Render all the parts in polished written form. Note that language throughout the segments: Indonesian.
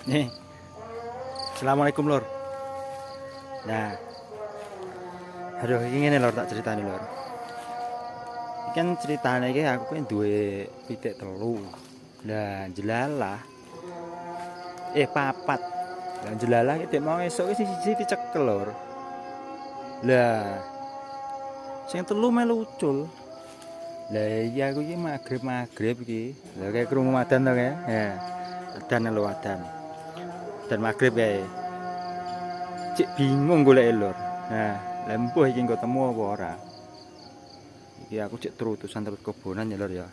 Nih, assalamualaikum lor. Nah, aduh, ini nih lor tak ceritani lor. Ini kan ceritanya iki aku kan duwe pitik telu. Lah jelalah, papat. Lah jelalah iki mau esuk iki siji dicekel lor. Lah, sing telu melu ucul. Lah iya aku iki magrib iki. Lah kayak krungu adan to kae. Ya, adan lho adan. Dan magrib kae. Cik bingung golek lor. Nah, lempuh iki engko temu apa ora? Iki aku cek terutusan terus kebonan ya lor ya.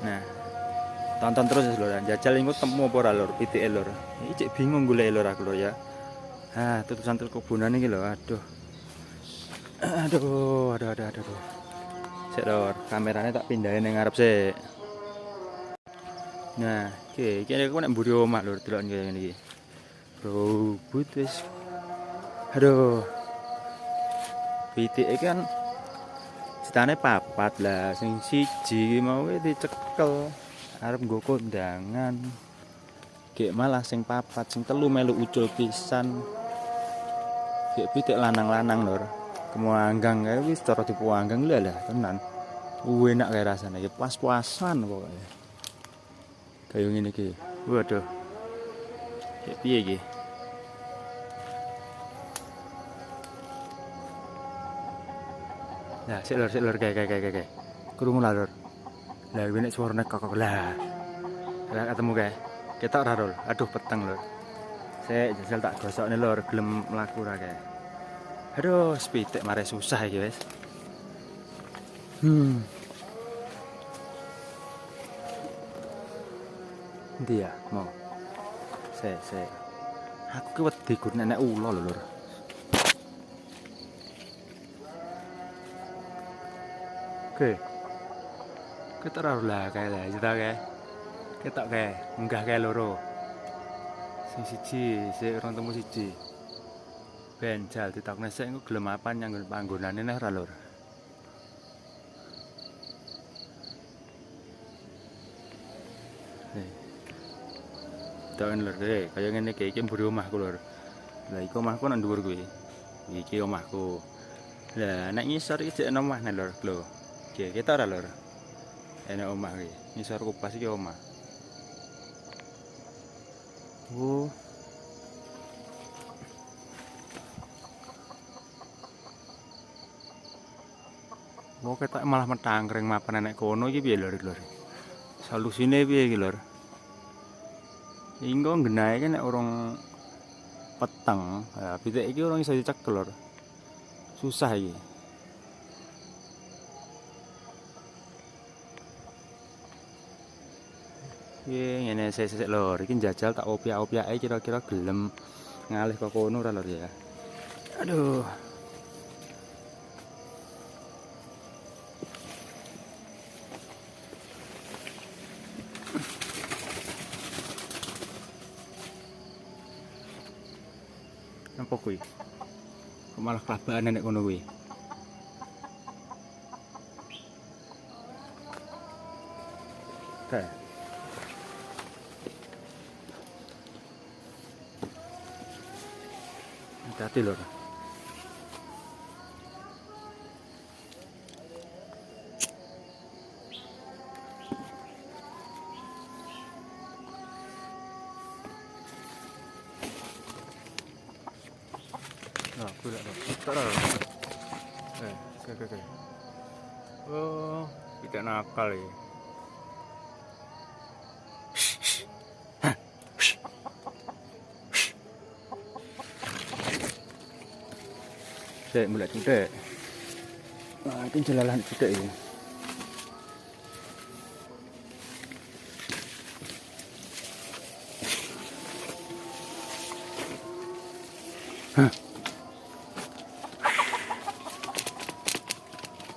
Nah, tonton terus ya lor. Jajal engko temu apa ora lor pitike lor. Iki cek bingung golek lor aku lor ya. Terutusan terus kebonan iki lho, aduh. Aduh. Sik lor, kamerane tak pindahin ning ngarep sik. Nah, iki aku nek mburi omah lor delok ngene iki. Robot wis. Aduh. Pitike kan citane papat lah, sing siji mau dicekel arep nggo kondangan. Gek malah sing papat, sing telu melu ucul pisan. Gek pitik lanang-lanang lur. Kemuanggang kae wis cara dipuanggang lho lah tenan. Enak kae rasane iki pas-pasan pokoke. Kayak ngene iki. Waduh. Gek piye iki? Nah, sik lur kae. Krungu lah lur. Lah nek suarane kokok lah. Lah ketemu kae. Ketok ora lur. Aduh peteng lur. Sik jajal tak gosokne lur gelem mlaku ra kae. Aduh, sepitik mare susah iki wis. Endi ya, mau. Sik. Aku ki wedi gur nek ula lho lur. Oke. Ketok ora lah kae lah, cetak kae. Ketok kae, munggah kae loro. Sing siji, sik urung temu siji. Benjal ditakne sik engko gelem apa nyanggon panggonane neh ora lur. Tahan lur, kaya ngene iki mburi omahku lur. Lah iku omahku nang dhuwur kuwi. Iki omahku. Lah nek ngisor iki jek omah nek lur, lho. Iki ketok ora lur. Enek omah iki. Ngisor kupas iki omah. Oh. Mau ketok malah metangkring mapan nek kono iki piye lur? Solusine piye iki lur? Inggo nggenahe nek urung peteng, ya pitik iki urung iso dicekel lur. Susah iki. Ngene sik lur, iki njajal tak opyak-opyake kira-kira gelem ngalih kok kono ora lur ya. Aduh. Apa kuwi? Kok malah kelabaan nek kono kuwi. Oke. Hati-hati lho. Nah, aku lihat dong. Oke. Oh, tidak nakal ya. Dek, mulai dek. Nah, itu jelalan dek ya.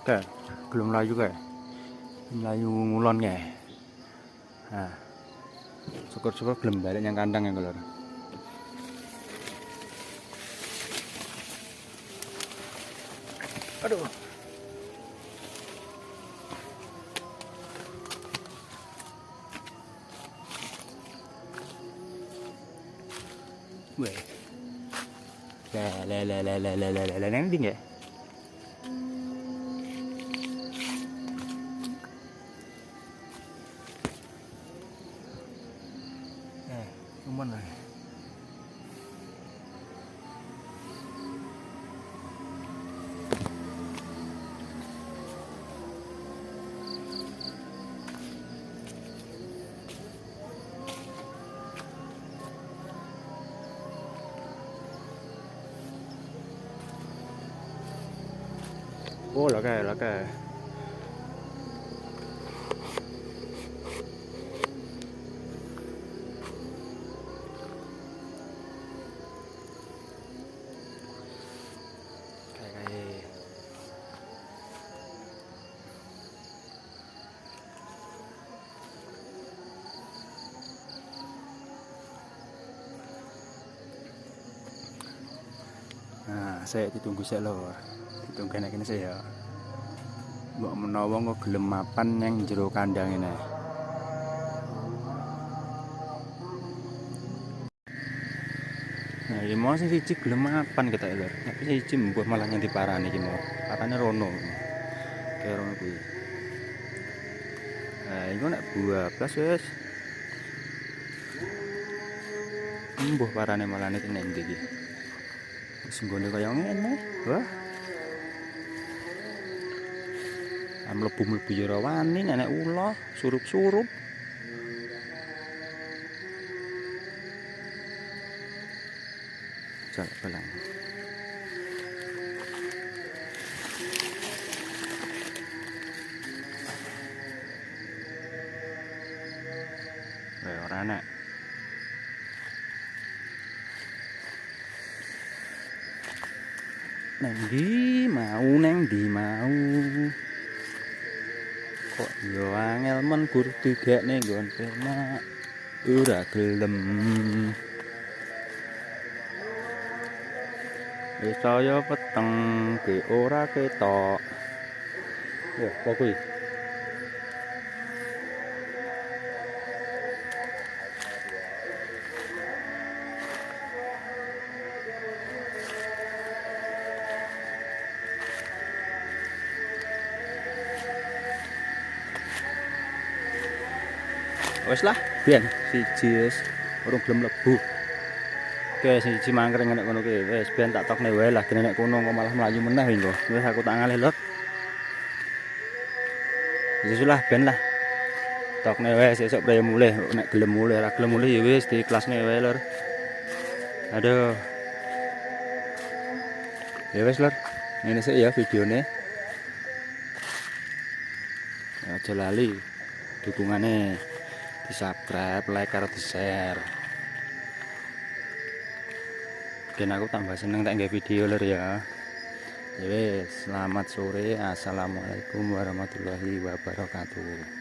Oke, belum melayu kayak. Melayu ngulon kayak. Nah, syukur-syukur belum balik yang kandang ya kalau. Aduh. Weh. Neng ndi nggih? Cuman lah. Oh là cái nah, saya ditunggu saya lor. Ditunggu kene saya. Mbok menawa kok gelem mapan yang jero kandang ini. Nah, iki mau sing siji gelem mapan kita lor. Tapi siji mbuh malah nganti parane iki mau. Parane rono. Kayak rono kuwi. Nah, iku nek 12 wis. Mbuh parane malah nek ning ndi iki. Wis nggone kaya ngene. Wah. Mlebu-mlebu ya ora wani nek ula, surup-surup. Jalak balang. Ora enak. Neng ndi mau. Kok yo angel men gur digekne nggon penak. Ora gelem. Wis saya peteng ke ora ketok. Ya, apa kuwi? Wes lah, biyen siji wis urung gelem mlebu. Oke, siji mangkring nek ngono kuwi. Wis ben tak tokne wae lah, dene nek kono kok malah mlayu meneh engko. Wis aku tak ngalih lho. Wis lah ben lah. Tokne wae sesuk praya mulih, nek gelem mulih, ora gelem mulih ya wis diikhlasne wae lho. Aduh. Ya wis lho. Ngene sik ya videone. Aja lali dukungane. Di-subscribe, like, karo di-share. Ben aku tambah seneng tak nggak video lur ya. Ya wis, selamat sore. Assalamualaikum warahmatullahi wabarakatuh.